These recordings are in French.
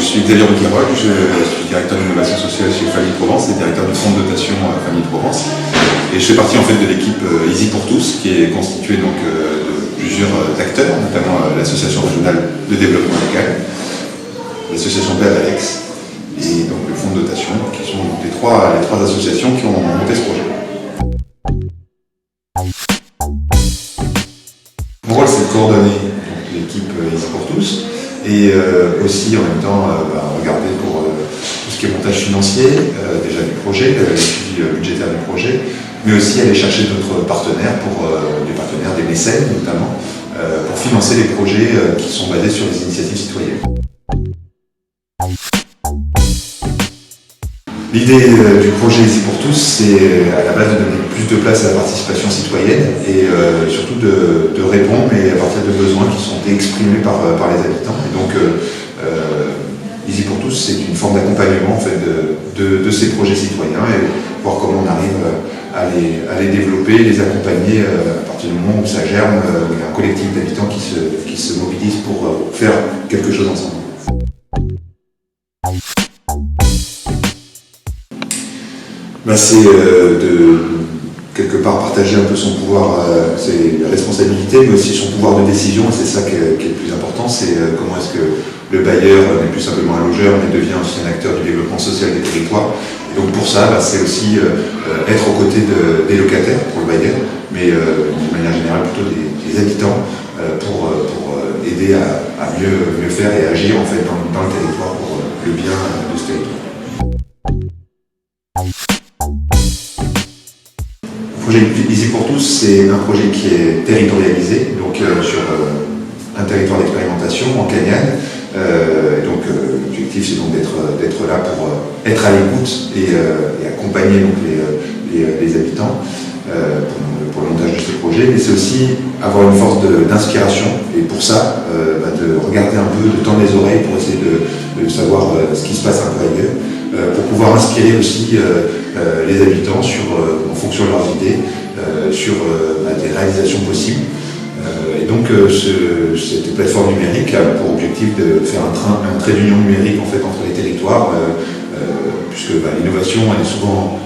suis Xavier Ruquerolles, je suis directeur d'innovation sociale chez Famille de Provence et directeur du fonds de dotation Famille de Provence. Et je fais partie en fait de l'équipe Easy pour tous, qui est constituée donc de plusieurs acteurs, notamment l'association régionale de développement local, l'association Alex et donc le fonds de dotation, qui sont donc les trois associations qui ont monté ce projet. Mon rôle, c'est de coordonner l'équipe Easy pour tous. Et aussi en même temps regarder pour tout ce qui est montage financier déjà du projet, le suivi budgétaire du projet, mais aussi aller chercher d'autres partenaires, des partenaires, des mécènes notamment, pour financer les projets qui sont basés sur les initiatives citoyennes. L'idée du projet Easy pour tous, c'est à la base de donner plus de place à la participation citoyenne et surtout de répondre mais à partir de besoins qui sont exprimés par les habitants. Et donc Easy pour tous, c'est une forme d'accompagnement en fait, de ces projets citoyens et voir comment on arrive à les développer, les accompagner à partir du moment où ça germe, où il y a un collectif d'habitants qui se mobilise pour faire quelque chose ensemble. C'est de quelque part partager un peu son pouvoir, c'est la responsabilité, mais aussi son pouvoir de décision, et c'est ça qui est le plus important, c'est comment est-ce que le bailleur n'est plus simplement un logeur, mais devient aussi un acteur du développement social des territoires. Et donc pour ça, c'est aussi être aux côtés des locataires, pour le bailleur, mais d'une manière générale plutôt des habitants, pour aider à mieux faire et agir en fait, dans le territoire pour le bien de ce territoire. Le projet Easy pour tous, c'est un projet qui est territorialisé, donc sur un territoire d'expérimentation en Cagnane. L'objectif, c'est donc d'être là pour être à l'écoute et accompagner donc, les habitants pour le montage de ce projet, mais c'est aussi avoir une force d'inspiration, et pour ça, de regarder un peu, de tendre les oreilles pour essayer de savoir ce qui se passe un peu ailleurs, pour pouvoir inspirer aussi les habitants en fonction de leurs idées, sur des réalisations possibles. Et donc cette plateforme numérique a pour objectif de faire un trait d'union numérique en fait, entre les territoires, puisque l'innovation elle est souvent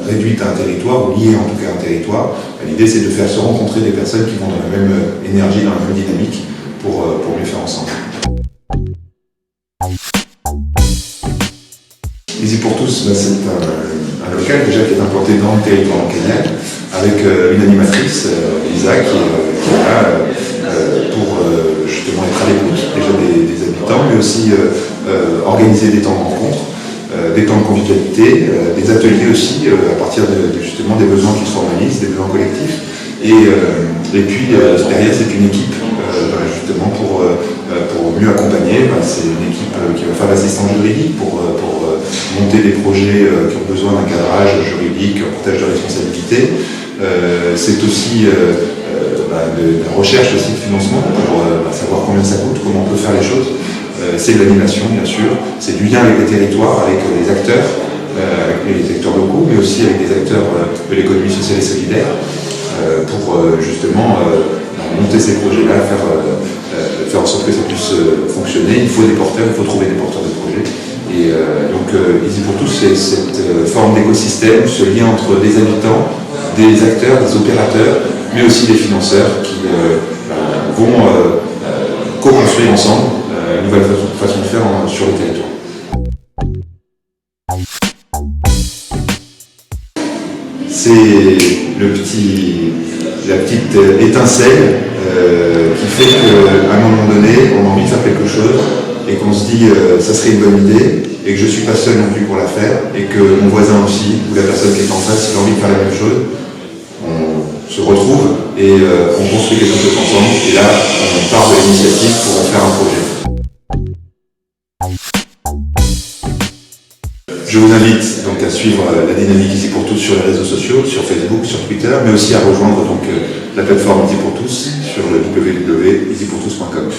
réduite à un territoire, ou liée en tout cas à un territoire. L'idée c'est de faire se rencontrer des personnes qui vont dans la même énergie, dans la même dynamique, pour mieux faire ensemble. Easy pour tous, c'est un local déjà qui est implanté dans le territoire cagnal, avec une animatrice, Lisa, qui est là pour justement être à l'écoute déjà des habitants, mais aussi organiser des temps de rencontre, des temps de convivialité, des ateliers aussi, à partir justement des besoins qui se formalisent, des besoins collectifs. Et puis derrière, c'est une équipe justement pour mieux accompagner. C'est une équipe qui va faire l'assistance juridique pour monter des projets qui ont besoin d'un cadrage juridique, un partage de responsabilité. C'est aussi de la recherche aussi de financement pour savoir combien ça coûte, comment on peut faire les choses. C'est de l'animation bien sûr, c'est du lien avec les territoires, avec les acteurs locaux, mais aussi avec des acteurs de l'économie sociale et solidaire, pour justement monter ces projets-là, faire en sorte que ça puisse fonctionner. Il faut des porteurs, il faut trouver des porteurs de projets. Et donc Easy pour tous, c'est cette forme d'écosystème, ce lien entre des habitants, des acteurs, des opérateurs, mais aussi des financeurs qui vont co-construire ensemble une nouvelle façon de faire sur le territoire. C'est la petite étincelle qui fait qu'à un moment donné, on a envie de faire quelque chose et qu'on se dit ça serait une bonne idée et que je ne suis pas seul non plus pour la faire et que mon voisin aussi ou la personne qui est en face, il a envie de faire la même chose. On se retrouve et on construit quelque chose ensemble et là on part de l'initiative pour en faire un projet. Je vous invite donc à suivre la dynamique Easy pour tous sur les réseaux sociaux, sur Facebook, sur Twitter, mais aussi à rejoindre donc la plateforme Easy pour tous sur le www.easypourtous.com.